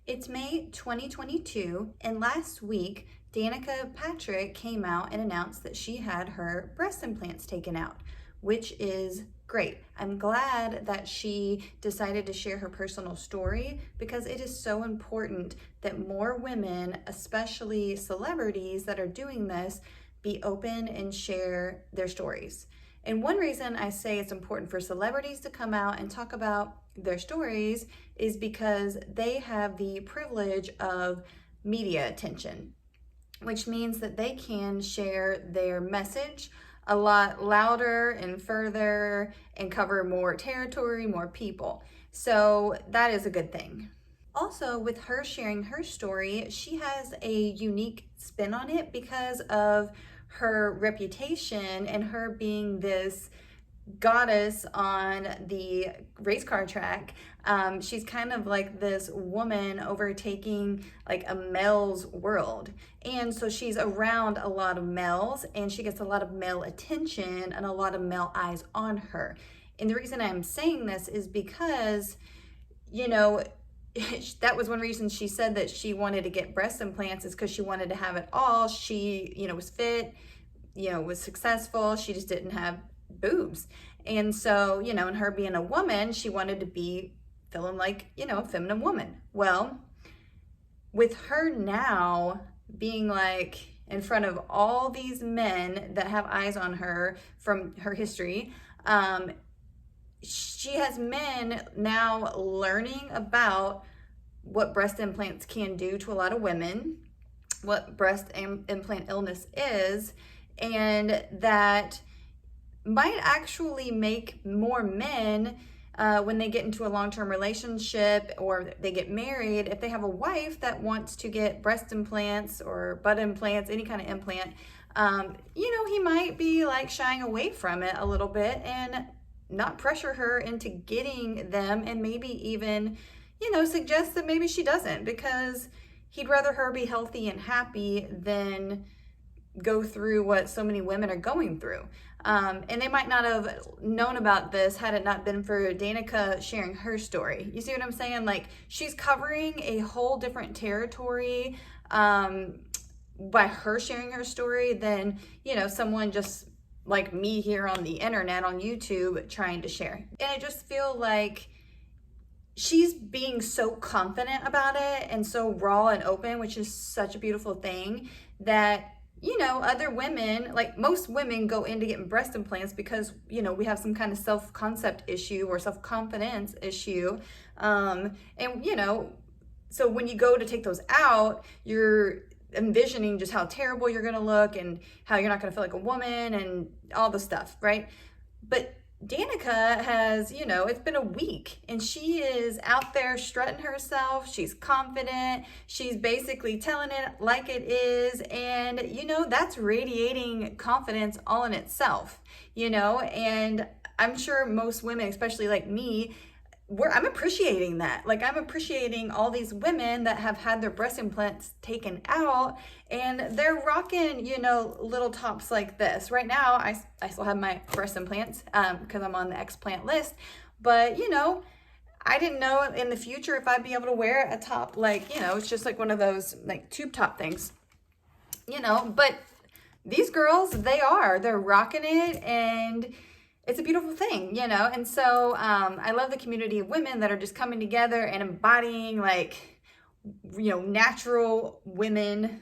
It's May 2022, and last week, Danica Patrick came out and announced that she had her breast implants taken out, which is great. I'm glad that she decided to share her personal story because it is so important that more women, especially celebrities that are doing this, be open and share their stories. And one reason I say it's important for celebrities to come out and talk about their stories is because they have the privilege of media attention, which means that they can share their message a lot louder and further and cover more territory, more people. So that is a good thing. Also, with her sharing her story, she has a unique spin on it because of her reputation and her being this goddess on the race car track. She's kind of like this woman overtaking like a male's world. And so she's around a lot of males and she gets a lot of male attention and a lot of male eyes on her. And the reason I'm saying this is because, that was one reason she said that she wanted to get breast implants is because she wanted to have it all. She, was fit, was successful. She just didn't have boobs. And so, and her being a woman, she wanted to be feeling like, a feminine woman. Well, with her now being like in front of all these men that have eyes on her from her history, she has men now learning about what breast implants can do to a lot of women, what breast implant illness is, and that might actually make more men when they get into a long-term relationship or they get married, if they have a wife that wants to get breast implants or butt implants, any kind of implant, he might be like shying away from it a little bit and not pressure her into getting them, and maybe even, suggest that maybe she doesn't, because he'd rather her be healthy and happy than go through what so many women are going through. And they might not have known about this had it not been for Danica sharing her story. You see what I'm saying? Like, she's covering a whole different territory by her sharing her story than, someone just like me here on the internet, on YouTube, trying to share. And I just feel like she's being so confident about it and so raw and open, which is such a beautiful thing, that other women, like most women, go into getting breast implants because, we have some kind of self-concept issue or self-confidence issue. So when you go to take those out, you're envisioning just how terrible you're going to look and how you're not going to feel like a woman and all the stuff, right? But Danica has, it's been a week and she is out there strutting herself. She's confident. She's basically telling it like it is. And, that's radiating confidence all in itself, and I'm sure most women, especially like me, I'm appreciating that. Like, I'm appreciating all these women that have had their breast implants taken out and they're rocking, little tops like this. Right now, I still have my breast implants because I'm on the Explant list. But, I didn't know in the future if I'd be able to wear a top like, it's just like one of those like tube top things, but these girls, they're rocking it, and it's a beautiful thing, and so I love the community of women that are just coming together and embodying like, natural women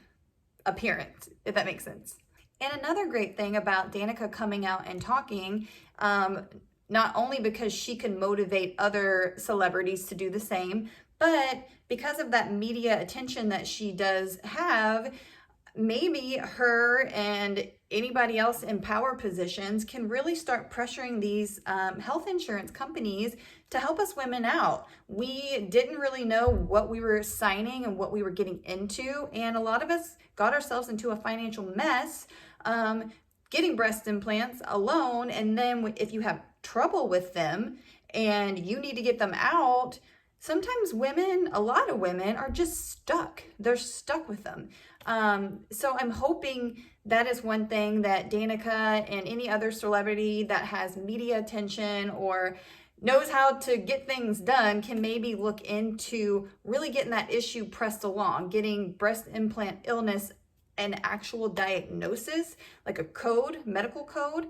appearance, if that makes sense. And another great thing about Danica coming out and talking, not only because she can motivate other celebrities to do the same, but because of that media attention that she does have, maybe her and anybody else in power positions can really start pressuring these health insurance companies to help us women out. We didn't really know what we were signing and what we were getting into, and a lot of us got ourselves into a financial mess getting breast implants alone. And then if you have trouble with them and you need to get them out, sometimes a lot of women are just stuck. They're stuck with them. So I'm hoping that is one thing that Danica and any other celebrity that has media attention or, knows how to get things done can maybe look into really getting that issue pressed along, getting breast implant illness an actual diagnosis, like a code, medical code,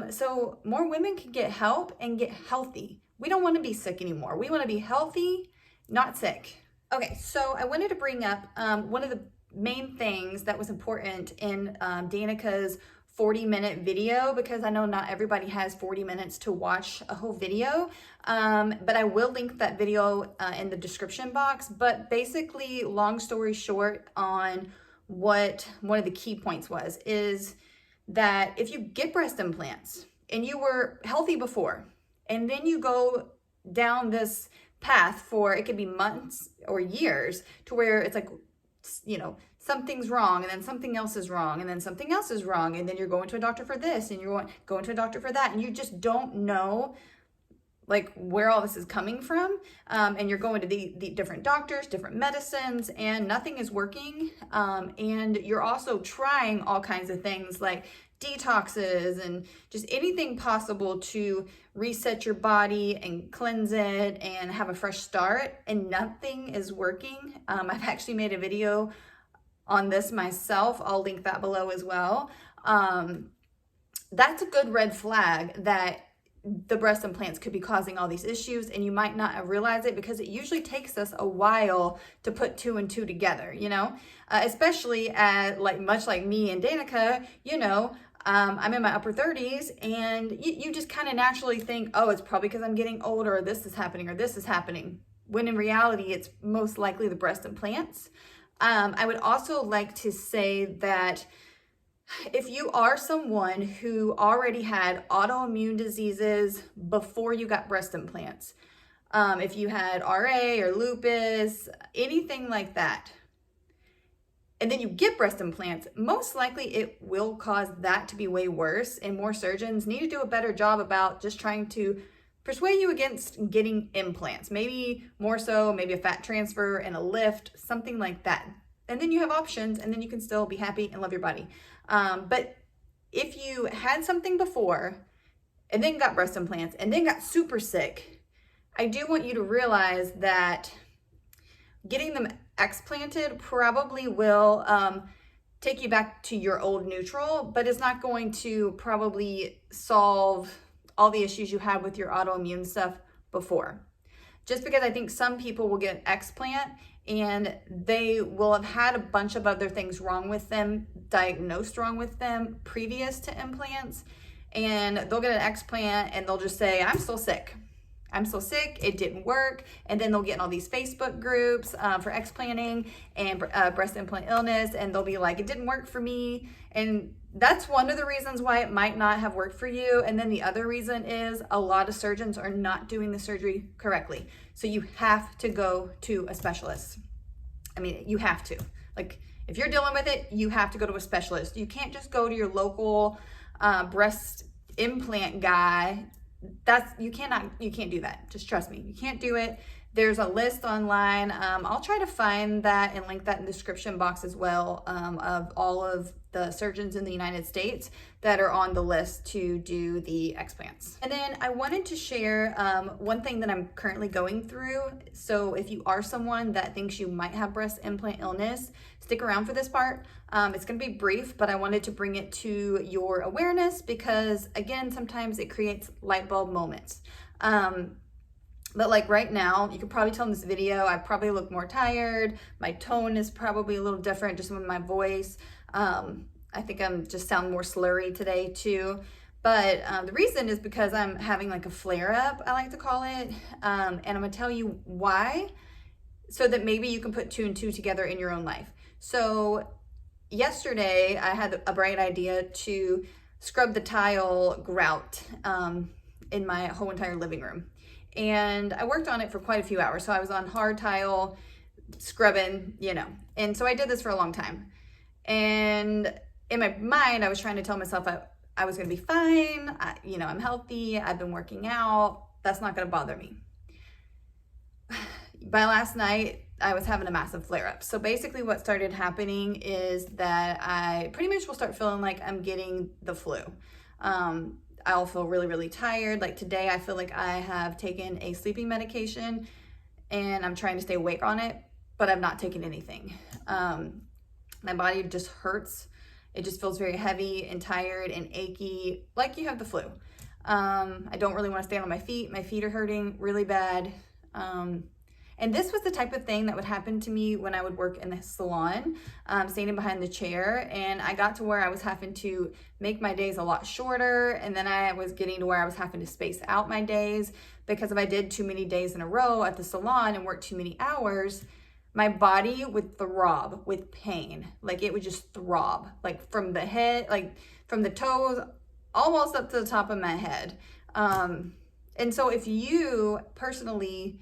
so more women can get help and get healthy. We don't want to be sick anymore. We want to be healthy, not sick. Okay, so I wanted to bring up one of the main things that was important in Danica's 40-minute video, because I know not everybody has 40 minutes to watch a whole video, but I will link that video in the description box. But basically, long story short, on what one of the key points was, is that if you get breast implants and you were healthy before, and then you go down this path for, it could be months or years, to where it's like, you know, something's wrong, and then something else is wrong, and then something else is wrong, and then you're going to a doctor for this, and you're going to a doctor for that, and you just don't know like where all this is coming from, and you're going to the different doctors, different medicines, and nothing is working, and you're also trying all kinds of things like detoxes and just anything possible to reset your body and cleanse it and have a fresh start, and nothing is working. I've actually made a video on this myself. I'll link that below as well. That's a good red flag that the breast implants could be causing all these issues, and you might not have realized it, because it usually takes us a while to put 2 and 2 together, you know, especially at much like me and Danica, you know, I'm in my upper 30s, and you just kind of naturally think, oh, it's probably because I'm getting older, or this is happening, or this is happening, when in reality, it's most likely the breast implants. I would also like to say that if you are someone who already had autoimmune diseases before you got breast implants, if you had RA or lupus, anything like that, and then you get breast implants, most likely it will cause that to be way worse, and more surgeons need to do a better job about just trying to persuade you against getting implants. Maybe more so, maybe a fat transfer and a lift, something like that. And then you have options, and then you can still be happy and love your body. But if you had something before and then got breast implants and then got super sick, I do want you to realize that getting them explanted probably will take you back to your old neutral, but it's not going to probably solve all the issues you had with your autoimmune stuff before. Just because I think some people will get an explant and they will have had a bunch of other things wrong with them, diagnosed wrong with them previous to implants, and they'll get an explant and they'll just say, I'm still sick. I'm so sick, it didn't work. And then they'll get in all these Facebook groups for explanting and breast implant illness, and they'll be like, it didn't work for me. And that's one of the reasons why it might not have worked for you. And then the other reason is a lot of surgeons are not doing the surgery correctly. So you have to go to a specialist. I mean, you have to. Like, if you're dealing with it, you have to go to a specialist. You can't just go to your local breast implant guy. You can't do that. Just trust me, you can't do it. There's a list online. I'll try to find that and link that in the description box as well, of all of the surgeons in the United States that are on the list to do the explants. And then I wanted to share one thing that I'm currently going through. So if you are someone that thinks you might have breast implant illness, stick around for this part. It's going to be brief, but I wanted to bring it to your awareness because, again, sometimes it creates light bulb moments. But like right now, you can probably tell in this video, I probably look more tired. My tone is probably a little different just with my voice. I think I'm just sound more slurry today too. But the reason is because I'm having like a flare up, I like to call it. And I'm gonna tell you why, so that maybe you can put 2 and 2 together in your own life. So yesterday I had a bright idea to scrub the tile grout in my whole entire living room. And I worked on it for quite a few hours. So I was on hard tile, scrubbing, you know. And so I did this for a long time. And in my mind, I was trying to tell myself I was gonna be fine. You know, I'm healthy, I've been working out. That's not gonna bother me. By last night, I was having a massive flare up. So basically what started happening is that I pretty much will start feeling like I'm getting the flu. I'll feel really, really tired. Like today, I feel like I have taken a sleeping medication and I'm trying to stay awake on it, but I've not taken anything. My body just hurts. It just feels very heavy and tired and achy, like you have the flu. I don't really want to stand on my feet. My feet are hurting really bad. And this was the type of thing that would happen to me when I would work in the salon, standing behind the chair. And I got to where I was having to make my days a lot shorter. And then I was getting to where I was having to space out my days, because if I did too many days in a row at the salon and worked too many hours, my body would throb with pain. Like it would just throb, like from the head, like from the toes, almost up to the top of my head. And so if you personally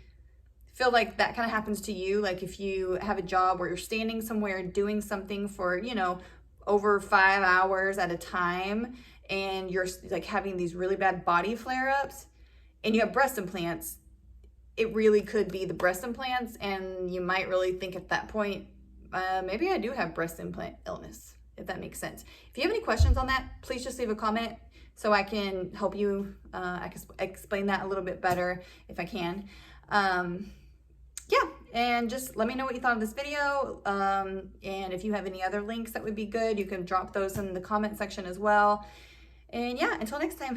feel like that kind of happens to you, like if you have a job where you're standing somewhere doing something for, you know, over 5 hours at a time, and you're like having these really bad body flare-ups and you have breast implants, it really could be the breast implants. And you might really think at that point, maybe I do have breast implant illness, if that makes sense. If you have any questions on that, please just leave a comment so I can help you. I can explain that a little bit better if I can. Yeah, and just let me know what you thought of this video. And if you have any other links that would be good, you can drop those in the comment section as well. And yeah, until next time.